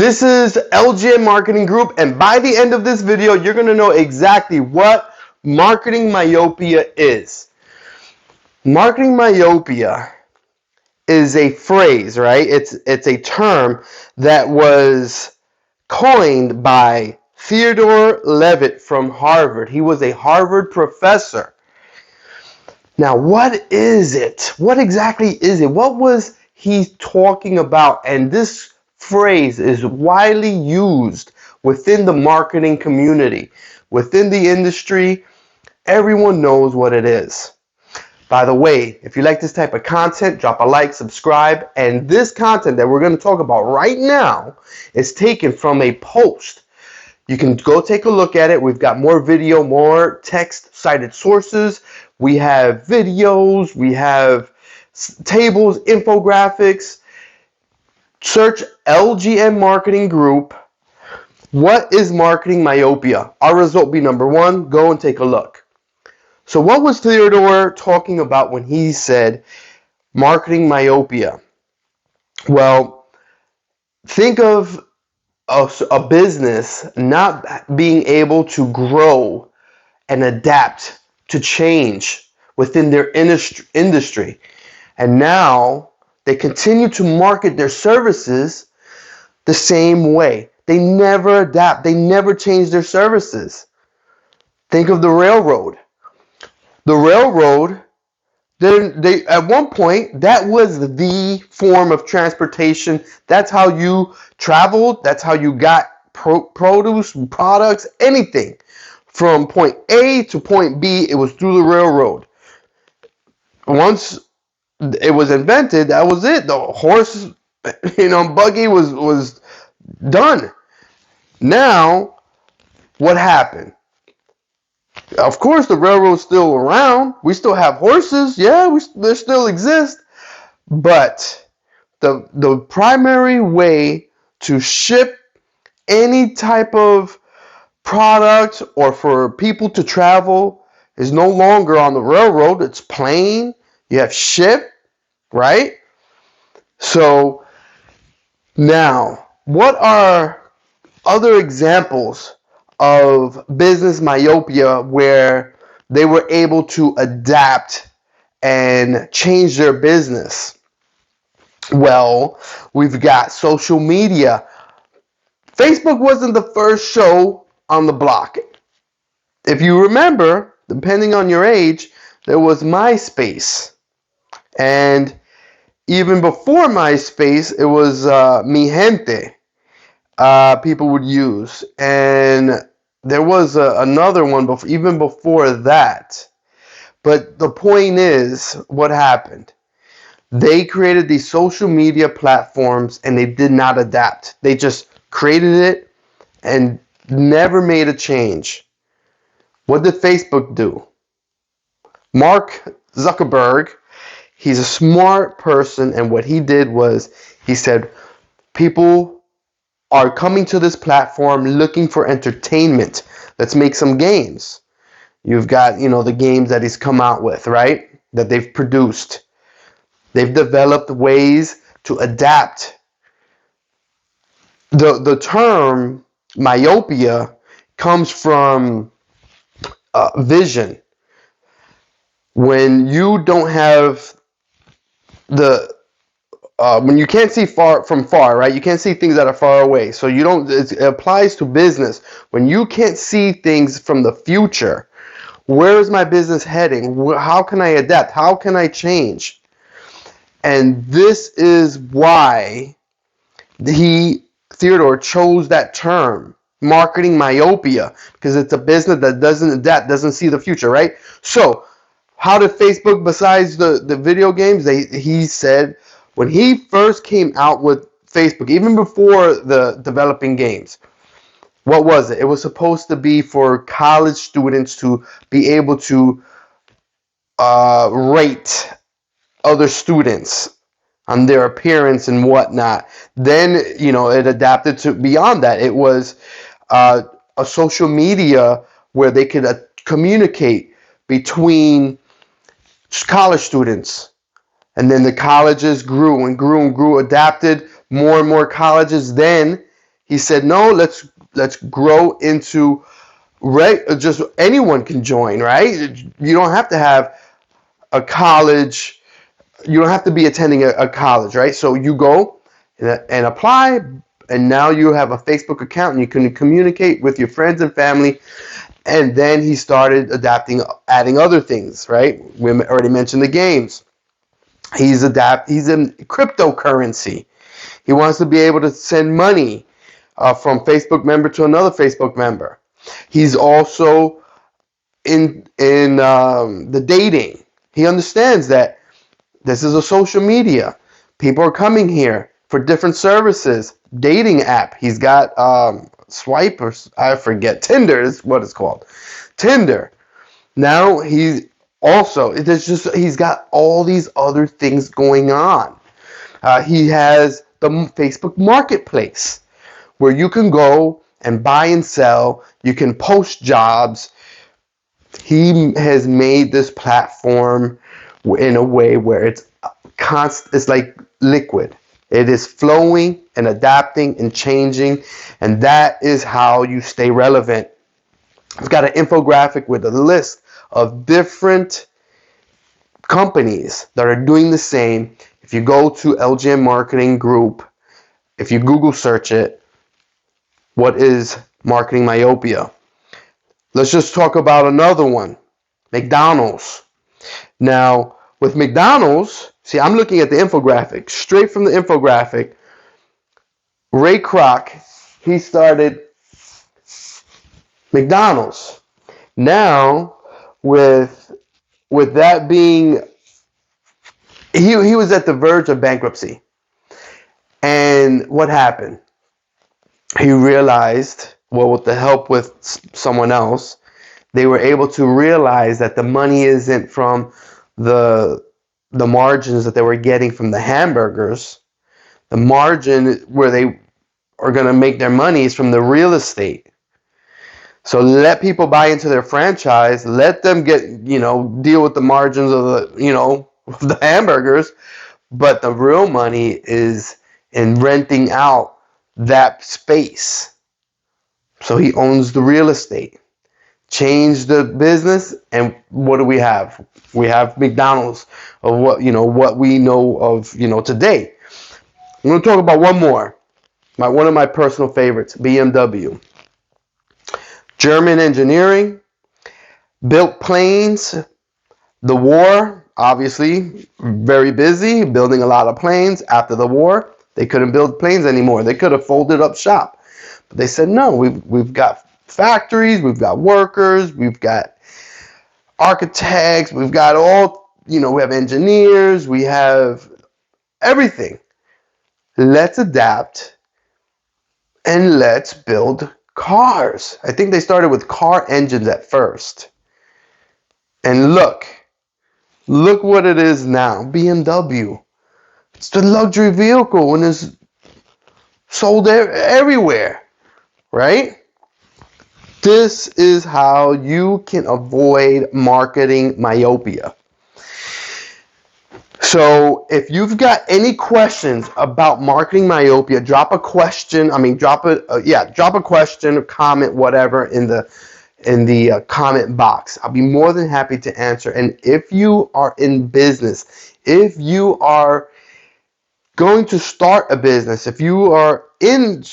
This is LGM Marketing Group, and by the end of this video, you're going to know exactly what marketing myopia is. Marketing myopia is a phrase, right? It's a term that was coined by Theodore Levit from Harvard. He was a Harvard professor. Now, what is it? What exactly is it? What was he talking about? And this phrase is widely used within the marketing community, within the industry. Everyone knows what it is. By the way, if you like this type of content, drop a like, subscribe, and this content that we're going to talk about right now is taken from a post. You can go take a look at it. We've got more video, more text cited sources. We have videos, we have tables, infographics. Search LGM Marketing Group. What is marketing myopia? Our result be number one. Go and take a look. So what was Theodore talking about when he said marketing myopia? Well, think of a business not being able to grow and adapt to change within their industry. And now they continue to market their services the same way. They never adapt. They never change their services. Think of the railroad. The railroad, they at one point, that was the form of transportation. That's how you traveled. That's how you got produce, products, anything. From point A to point B, it was through the railroad. Once it was invented, that was it. The horse, buggy was done. Now, what happened? Of course, the railroad's still around. We still have horses. Yeah, they still exist. But the primary way to ship any type of product or for people to travel is no longer on the railroad. It's plane. You have ship, right? So now, what are other examples of business myopia where they were able to adapt and change their business? Well, we've got social media. Facebook wasn't the first show on the block. If you remember, depending on your age, there was MySpace. And even before MySpace, it was Mi Gente people would use. And there was another one even before that. But the point is, what happened? They created these social media platforms and they did not adapt. They just created it and never made a change. What did Facebook do? Mark Zuckerberg, he's a smart person, and what he did was he said, people are coming to this platform looking for entertainment. Let's make some games. You've got, the games that he's come out with, right? That they've produced. They've developed ways to adapt. The term myopia comes from vision. When you don't have when you can't see from far, right? You can't see things that are far away. So it applies to business. When you can't see things from the future, where is my business heading? How can I adapt? How can I change? And this is why Theodore chose that term, marketing myopia, because it's a business that doesn't adapt, doesn't see the future, right? So how did Facebook, besides the video games, he said when he first came out with Facebook, even before the developing games, what was it? It was supposed to be for college students to be able to rate other students on their appearance and whatnot. Then, it adapted to beyond that. It was a social media where they could communicate between college students. And then the colleges grew and grew and grew, adapted. More and more colleges then he said, no, let's grow into just anyone can join, right? You don't have to have a college. You don't have to be attending a college, right? So you go and apply, and now you have a Facebook account and you can communicate with your friends and family. And then he started adding other things, right? We already mentioned the games. He's in cryptocurrency. He wants to be able to send money from Facebook member to another Facebook member. He's also in the dating. He understands that this is a social media. People are coming here for different services. Dating app. He's got Swipe, or I forget. Tinder is what it's called. Tinder. Now he's got all these other things going on. He has the Facebook Marketplace, where you can go and buy and sell. You can post jobs. He has made this platform in a way where it's like liquid. It is flowing and adapting and changing, and that is how you stay relevant. It's got an infographic with a list of different companies that are doing the same. If you go to LGM Marketing Group, if you Google search it, what is marketing myopia? Let's just talk about another one, McDonald's. Now, with McDonald's, see, I'm looking at the infographic. Straight from the infographic, Ray Kroc, he started McDonald's. Now, with that being, he was at the verge of bankruptcy. And what happened? He realized, well, with the help with someone else, they were able to realize that the money isn't from the margins that they were getting from the hamburgers. The margin where they are going to make their money is from the real estate. So let people buy into their franchise. Let them deal with the margins of the hamburgers. But the real money is in renting out that space. So he owns the real estate. Change the business, and what do we have? We have McDonald's of what we know of today. I'm going to talk about one more. One of my personal favorites, BMW. German engineering, built planes. The war, obviously, very busy, building a lot of planes. After the war, they couldn't build planes anymore. They could have folded up shop. But they said, no, we've got factories, we've got workers, we've got architects, we've got we have engineers, we have everything. Let's adapt and let's build cars. I think they started with car engines at first. And look what it is now. BMW. It's the luxury vehicle and it's sold everywhere, right? This is how you can avoid marketing myopia. So if you've got any questions about marketing myopia, drop a question. Drop a question, comment, whatever in the comment box. I'll be more than happy to answer. And if you are in business, if you are going to start a business, if you are in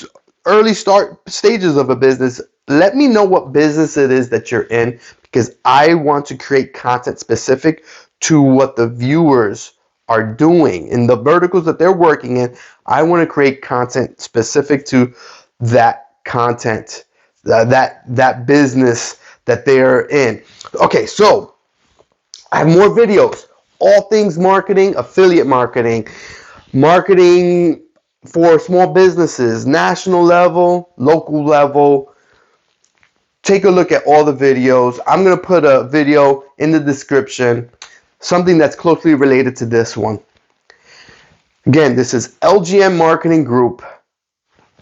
early start stages of a business, let me know what business it is that you're in, because I want to create content specific to what the viewers are doing in the verticals that they're working in. I want to create content specific to that content, that business that they're in. Okay, so I have more videos, all things marketing, affiliate marketing, marketing for small businesses, national level, local level. Take a look at all the videos. I'm going to put a video in the description, something that's closely related to this one. Again, this is LGM Marketing Group.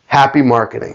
Happy marketing.